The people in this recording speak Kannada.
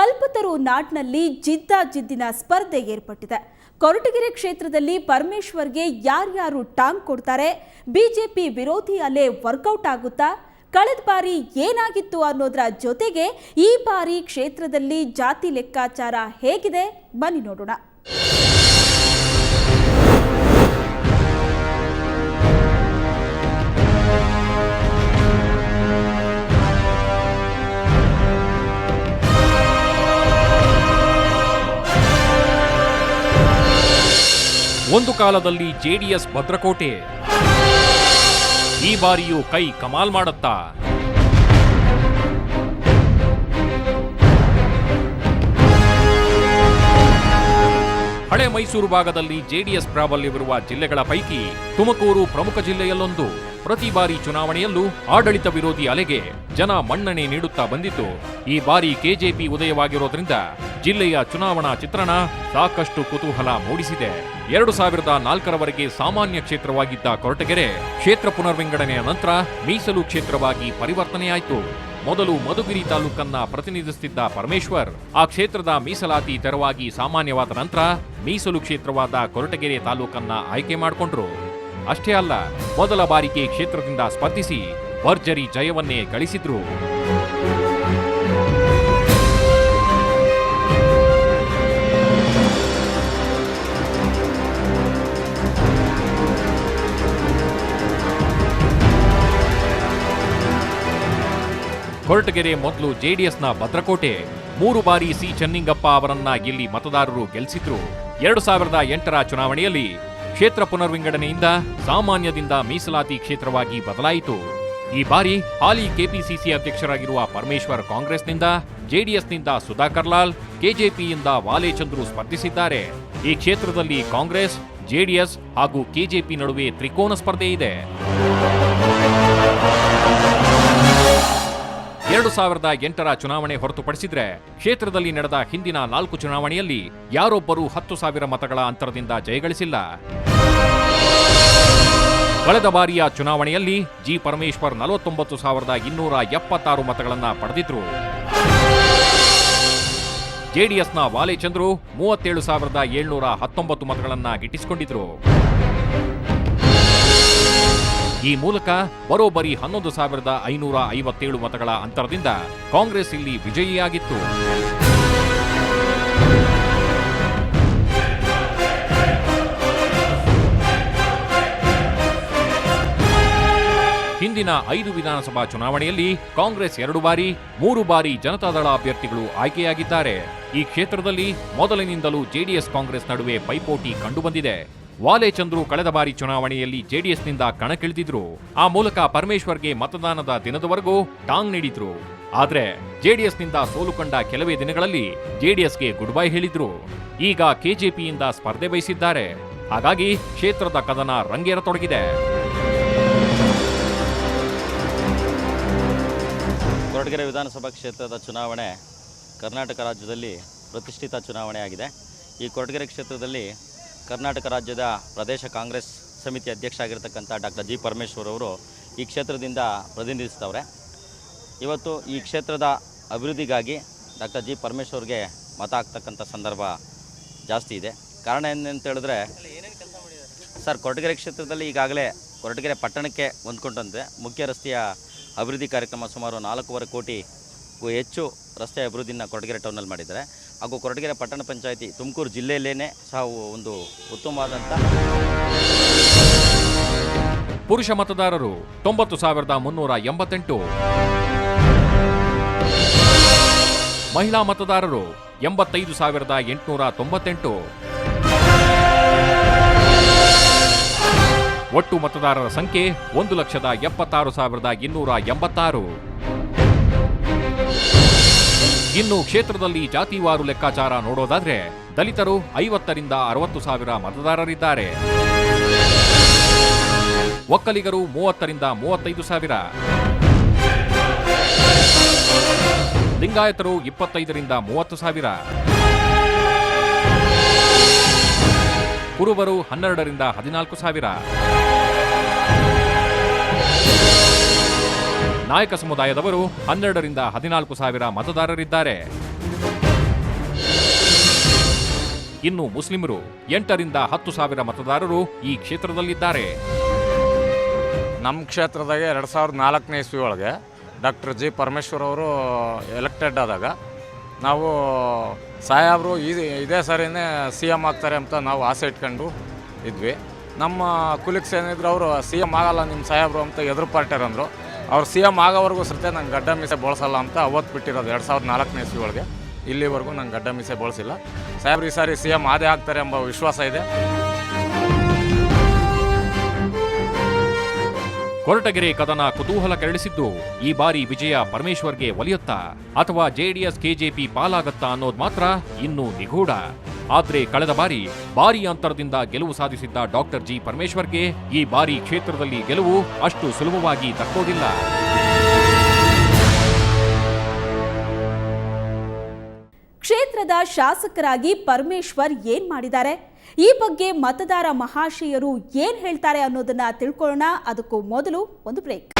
ಕಲ್ಪತರು ನಾಡ್ನಲ್ಲಿ ಜಿದ್ದಿನ ಸ್ಪರ್ಧೆ ಏರ್ಪಟ್ಟಿದೆ. ಕೊರಟಗೆರೆ ಕ್ಷೇತ್ರದಲ್ಲಿ ಪರಮೇಶ್ವರ್ಗೆ ಯಾರ್ಯಾರು ಟಾಂಗ್ ಕೊಡ್ತಾರೆ? ಬಿಜೆಪಿ ವಿರೋಧಿ ಅಲೆ ವರ್ಕೌಟ್ ಆಗುತ್ತಾ? ಕಳೆದ ಬಾರಿ ಏನಾಗಿತ್ತು ಅನ್ನೋದರ ಜೊತೆಗೆ ಈ ಬಾರಿ ಕ್ಷೇತ್ರದಲ್ಲಿ ಜಾತಿ ಲೆಕ್ಕಾಚಾರ ಹೇಗಿದೆ ಬನ್ನಿ ನೋಡೋಣ. ಒಂದು ಕಾಲದಲ್ಲಿ ಜೆಡಿಎಸ್ ಭದ್ರಕೋಟೆ, ಈ ಬಾರಿಯೂ ಕೈ ಕಮಾಲ್ ಮಾಡುತ್ತಾ? ಹಳೆ ಮೈಸೂರು ಭಾಗದಲ್ಲಿ ಜೆಡಿಎಸ್ ಪ್ರಾಬಲ್ಯವಿರುವ ಜಿಲ್ಲೆಗಳ ಪೈಕಿ ತುಮಕೂರು ಪ್ರಮುಖ ಜಿಲ್ಲೆಯಲ್ಲೊಂದು. ಪ್ರತಿ ಬಾರಿ ಚುನಾವಣೆಯಲ್ಲೂ ಆಡಳಿತ ವಿರೋಧಿ ಅಲೆಗೆ ಜನ ಮನ್ನಣೆ ನೀಡುತ್ತಾ ಬಂದಿದ್ದು, ಈ ಬಾರಿ ಕೆಜೆಪಿ ಉದಯವಾಗಿರೋದ್ರಿಂದ ಜಿಲ್ಲೆಯ ಚುನಾವಣಾ ಚಿತ್ರಣ ಸಾಕಷ್ಟು ಕುತೂಹಲ ಮೂಡಿಸಿದೆ. 2004ರವರೆಗೆ ಸಾಮಾನ್ಯ ಕ್ಷೇತ್ರವಾಗಿದ್ದ ಕೊರಟಗೆರೆ ಕ್ಷೇತ್ರ ಪುನರ್ವಿಂಗಡಣೆಯ ನಂತರ ಮೀಸಲು ಕ್ಷೇತ್ರವಾಗಿ ಪರಿವರ್ತನೆಯಾಯಿತು. ಮೊದಲು ಮಧುಗಿರಿ ತಾಲೂಕನ್ನ ಪ್ರತಿನಿಧಿಸುತ್ತಿದ್ದ ಪರಮೇಶ್ವರ್ ಆ ಕ್ಷೇತ್ರದ ಮೀಸಲಾತಿ ತೆರವಾಗಿ ಸಾಮಾನ್ಯವಾದ ನಂತರ ಮೀಸಲು ಕ್ಷೇತ್ರವಾದ ಕೊರಟಗೆರೆ ತಾಲೂಕನ್ನ ಆಯ್ಕೆ ಮಾಡಿಕೊಂಡ್ರು. ಅಷ್ಟೇ ಅಲ್ಲ, ಮೊದಲ ಬಾರಿಗೆ ಕ್ಷೇತ್ರದಿಂದ ಸ್ಪರ್ಧಿಸಿ ಭರ್ಜರಿ ಜಯವನ್ನೇ ಗಳಿಸಿದ್ರು. ಕೊರಟಗೆರೆ ಮೊದಲು ಜೆಡಿಎಸ್ನ ಭದ್ರಕೋಟೆ. 3 ಬಾರಿ ಸಿ ಚೆನ್ನಿಂಗಪ್ಪ ಅವರನ್ನ ಇಲ್ಲಿ ಮತದಾರರು ಗೆಲ್ಲಿಸಿದ್ರು. 2008ರ ಚುನಾವಣೆಯಲ್ಲಿ ಕ್ಷೇತ್ರ ಪುನರ್ವಿಂಗಡಣೆಯಿಂದ ಸಾಮಾನ್ಯದಿಂದ ಮೀಸಲಾತಿ ಕ್ಷೇತ್ರವಾಗಿ ಬದಲಾಯಿತು. ಈ ಬಾರಿ ಹಾಲಿ ಕೆಪಿಸಿಸಿ ಅಧ್ಯಕ್ಷರಾಗಿರುವ ಪರಮೇಶ್ವರ್ ಕಾಂಗ್ರೆಸ್ನಿಂದ, ಜೆಡಿಎಸ್ನಿಂದ ಸುಧಾಕರ್ ಲಾಲ್, ಕೆಜೆಪಿಯಿಂದ ವಾಲೇಚಂದ್ರು ಸ್ಪರ್ಧಿಸಿದ್ದಾರೆ. ಈ ಕ್ಷೇತ್ರದಲ್ಲಿ ಕಾಂಗ್ರೆಸ್, ಜೆಡಿಎಸ್ ಹಾಗೂ ಕೆಜೆಪಿ ನಡುವೆ ತ್ರಿಕೋನ ಸ್ಪರ್ಧೆ ಇದೆ. 2008ರ ಚುನಾವಣೆ ಹೊರತುಪಡಿಸಿದ್ರೆ ಕ್ಷೇತ್ರದಲ್ಲಿ ನಡೆದ ಹಿಂದಿನ 4 ಚುನಾವಣೆಯಲ್ಲಿ ಯಾರೊಬ್ಬರೂ 10,000 ಮತಗಳ ಅಂತರದಿಂದ ಜಯಗಳಿಸಿಲ್ಲ. ಕಳೆದ ಬಾರಿಯ ಚುನಾವಣೆಯಲ್ಲಿ ಜಿ ಪರಮೇಶ್ವರ್ 49,276 ಮತಗಳನ್ನ ಪಡೆದಿದ್ರು. ಜೆಡಿಎಸ್ನ ವಾಲೇಚಂದ್ರು 37,719 ಮತಗಳನ್ನ ಗಿಟ್ಟಿಸಿಕೊಂಡಿದ್ರು. ಈ ಮೂಲಕ ಬರೋಬ್ಬರಿ 11,557 ಮತಗಳ ಅಂತರದಿಂದ ಕಾಂಗ್ರೆಸ್ ಇಲ್ಲಿ ವಿಜಯಿಯಾಗಿತ್ತು. ಹಿಂದಿನ 5 ವಿಧಾನಸಭಾ ಚುನಾವಣೆಯಲ್ಲಿ ಕಾಂಗ್ರೆಸ್ 2 ಬಾರಿ, 3 ಬಾರಿ ಜನತಾದಳ ಅಭ್ಯರ್ಥಿಗಳು ಆಯ್ಕೆಯಾಗಿದ್ದಾರೆ. ಈ ಕ್ಷೇತ್ರದಲ್ಲಿ ಮೊದಲಿನಿಂದಲೂ ಜೆಡಿಎಸ್ ಕಾಂಗ್ರೆಸ್ ನಡುವೆ ಪೈಪೋಟಿ ಕಂಡುಬಂದಿದೆ. ವಾಲೇಚಂದ್ರು ಕಳೆದ ಬಾರಿ ಚುನಾವಣೆಯಲ್ಲಿ ಜೆಡಿಎಸ್ನಿಂದ ಕಣಕ್ಕಿಳಿದಿದ್ರು. ಆ ಮೂಲಕ ಪರಮೇಶ್ವರ್ಗೆ ಮತದಾನದ ದಿನದವರೆಗೂ ಟಾಂಗ್ ನೀಡಿದ್ರು. ಆದ್ರೆ ಜೆಡಿಎಸ್ನಿಂದ ಸೋಲು ಕಂಡ ಕೆಲವೇ ದಿನಗಳಲ್ಲಿ ಜೆಡಿಎಸ್ಗೆ ಗುಡ್ ಬೈ ಹೇಳಿದ್ರು. ಈಗ ಕೆಜೆಪಿಯಿಂದ ಸ್ಪರ್ಧೆ ಬಯಸಿದ್ದಾರೆ. ಹಾಗಾಗಿ ಕ್ಷೇತ್ರದ ಕದನ ರಂಗೇರತೊಡಗಿದೆ. ಕೊರಟಗೆರೆ ವಿಧಾನಸಭಾ ಕ್ಷೇತ್ರದ ಚುನಾವಣೆ ಕರ್ನಾಟಕ ರಾಜ್ಯದಲ್ಲಿ ಪ್ರತಿಷ್ಠಿತ ಚುನಾವಣೆಯಾಗಿದೆ. ಈ ಕೊರಟಗೆರೆ ಕ್ಷೇತ್ರದಲ್ಲಿ ಕರ್ನಾಟಕ ರಾಜ್ಯದ ಪ್ರದೇಶ ಕಾಂಗ್ರೆಸ್ ಸಮಿತಿ ಅಧ್ಯಕ್ಷ ಆಗಿರತಕ್ಕಂಥ ಡಾಕ್ಟರ್ ಜಿ ಪರಮೇಶ್ವರ್ ಅವರು ಈ ಕ್ಷೇತ್ರದಿಂದ ಪ್ರತಿನಿಧಿಸ್ತವ್ರೆ. ಇವತ್ತು ಈ ಕ್ಷೇತ್ರದ ಅಭಿವೃದ್ಧಿಗಾಗಿ ಡಾಕ್ಟರ್ ಜಿ ಪರಮೇಶ್ವರ್ಗೆ ಮತ ಹಾಕ್ತಕ್ಕಂಥ ಸಂದರ್ಭ ಜಾಸ್ತಿ ಇದೆ. ಕಾರಣ ಏನಂತ ಹೇಳಿದ್ರೆ, ಸರ್, ಕೊರಟಗೆರೆ ಕ್ಷೇತ್ರದಲ್ಲಿ ಈಗಾಗಲೇ ಕೊರಟಗೆರೆ ಪಟ್ಟಣಕ್ಕೆ ಹೊಂದ್ಕೊಂಡಂತೆ ಮುಖ್ಯ ರಸ್ತೆಯ ಅಭಿವೃದ್ಧಿ ಕಾರ್ಯಕ್ರಮ ಸುಮಾರು 4.25 ಕೋಟಿಗೂ ಹೆಚ್ಚು ರಸ್ತೆ ಅಭಿವೃದ್ಧಿನ ಕೊರಟಗೆರೆ ಟೌನಲ್ಲಿ ಮಾಡಿದ್ದಾರೆ. ಹಾಗೂ ಕೊರಟಗೆರೆ ಪಟ್ಟಣ ಪಂಚಾಯಿತಿ ತುಮಕೂರು ಜಿಲ್ಲೆಯಲ್ಲೇ ಸಹ ಒಂದು ಉತ್ತಮವಾದಂಥ ಪುರುಷ ಮತದಾರರು 90,388, ಮಹಿಳಾ ಮತದಾರರು 85,898, ಒಟ್ಟು ಮತದಾರರ ಸಂಖ್ಯೆ 1,76,286. ಇನ್ನು ಕ್ಷೇತ್ರದಲ್ಲಿ ಜಾತಿವಾರು ಲೆಕ್ಕಾಚಾರ ನೋಡೋದಾದ್ರೆ ದಲಿತರು 50,000 ರಿಂದ 60,000 ಮತದಾರರಿದ್ದಾರೆ. ಒಕ್ಕಲಿಗರು 30,000 ರಿಂದ 35,000, ಲಿಂಗಾಯತರು 25,000 ರಿಂದ 30,000, ಕುರುಬರು 12,000 ರಿಂದ 14,000, ನಾಯಕ ಸಮುದಾಯದವರು 12,000 ರಿಂದ 14,000 ಮತದಾರರಿದ್ದಾರೆ. ಇನ್ನು ಮುಸ್ಲಿಮರು 8 ರಿಂದ 10 ಸಾವಿರ ಮತದಾರರು ಈ ಕ್ಷೇತ್ರದಲ್ಲಿದ್ದಾರೆ. ನಮ್ಮ ಕ್ಷೇತ್ರದಾಗೆ 2004ನೇ ಇಸ್ವಿ ಒಳಗೆ ಡಾಕ್ಟರ್ ಜಿ ಪರಮೇಶ್ವರ್ ಅವರು ಎಲೆಕ್ಟೆಡ್ ಆದಾಗ ನಾವು ಸಾಹೇಬರು ಇದೇ ಸರಿನೇ CM ಆಗ್ತಾರೆ ಅಂತ ನಾವು ಆಸೆ ಇಟ್ಕೊಂಡು ಇದ್ವಿ. ನಮ್ಮ ಕುಲಿಕ್ಸ್ ಏನಿದ್ರು ಅವರು CM ಆಗಲ್ಲ ನಿಮ್ಮ ಸಾಹೇಬರು ಅಂತ ಎದುರು ಪಾರ್ಟಿಯರ್ ಅಂದರು. ಅವ್ರು CM ಆಗೋವರೆಗೂ ಸತ್ಯ ನಂಗೆ ಗಡ್ಡ ಮೀಸೆ ಬಳಸಲ್ಲ ಅಂತ ಅವತ್ತು ಬಿಟ್ಟಿರೋದು 2004ನೇ ಇಸ್ವಿ ಒಳಗೆ. ಇಲ್ಲಿವರೆಗೂ ನಂಗೆ ಗಡ್ಡ ಮೀಸೆ ಬಳಸಿಲ್ಲ. ಸಾಹೇಬ್ರು ಈ ಸಾರಿ CM ಆದೇ ಆಗ್ತಾರೆ ಎಂಬ ವಿಶ್ವಾಸ ಇದೆ. ಕೊರಟಗೆರೆ ಕದನ ಕುತೂಹಲ ಕೆರಳಿಸಿದ್ದು ಈ ಬಾರಿ ವಿಜಯ ಪರಮೇಶ್ವರ್ಗೆ ಒಲಿಯುತ್ತಾ ಅಥವಾ JDS KJP ಪಾಲಾಗತ್ತಾ ಅನ್ನೋದು ಮಾತ್ರ ಇನ್ನೂ ನಿಗೂಢ. ಆದ್ರೆ ಕಳೆದ ಬಾರಿ ಭಾರೀ ಅಂತರದಿಂದ ಗೆಲುವು ಸಾಧಿಸಿದ್ದ ಡಾಕ್ಟರ್ ಜಿ ಪರಮೇಶ್ವರ್ಗೆ ಈ ಬಾರಿ ಕ್ಷೇತ್ರದಲ್ಲಿ ಗೆಲುವು ಅಷ್ಟು ಸುಲಭವಾಗಿ ದಕ್ಕೋದಿಲ್ಲ. ಕ್ಷೇತ್ರದ ಶಾಸಕರಾಗಿ ಪರಮೇಶ್ವರ್ ಏನ್ ಮಾಡಿದ್ದಾರೆ, ಈ ಬಗ್ಗೆ ಮತದಾರ ಮಹಾಶಯರು ಏನ್ ಹೇಳ್ತಾರೆ ಅನ್ನೋದನ್ನ ತಿಳ್ಕೊಳ್ಳೋಣ. ಅದಕ್ಕೂ ಮೊದಲು ಒಂದು ಬ್ರೇಕ್.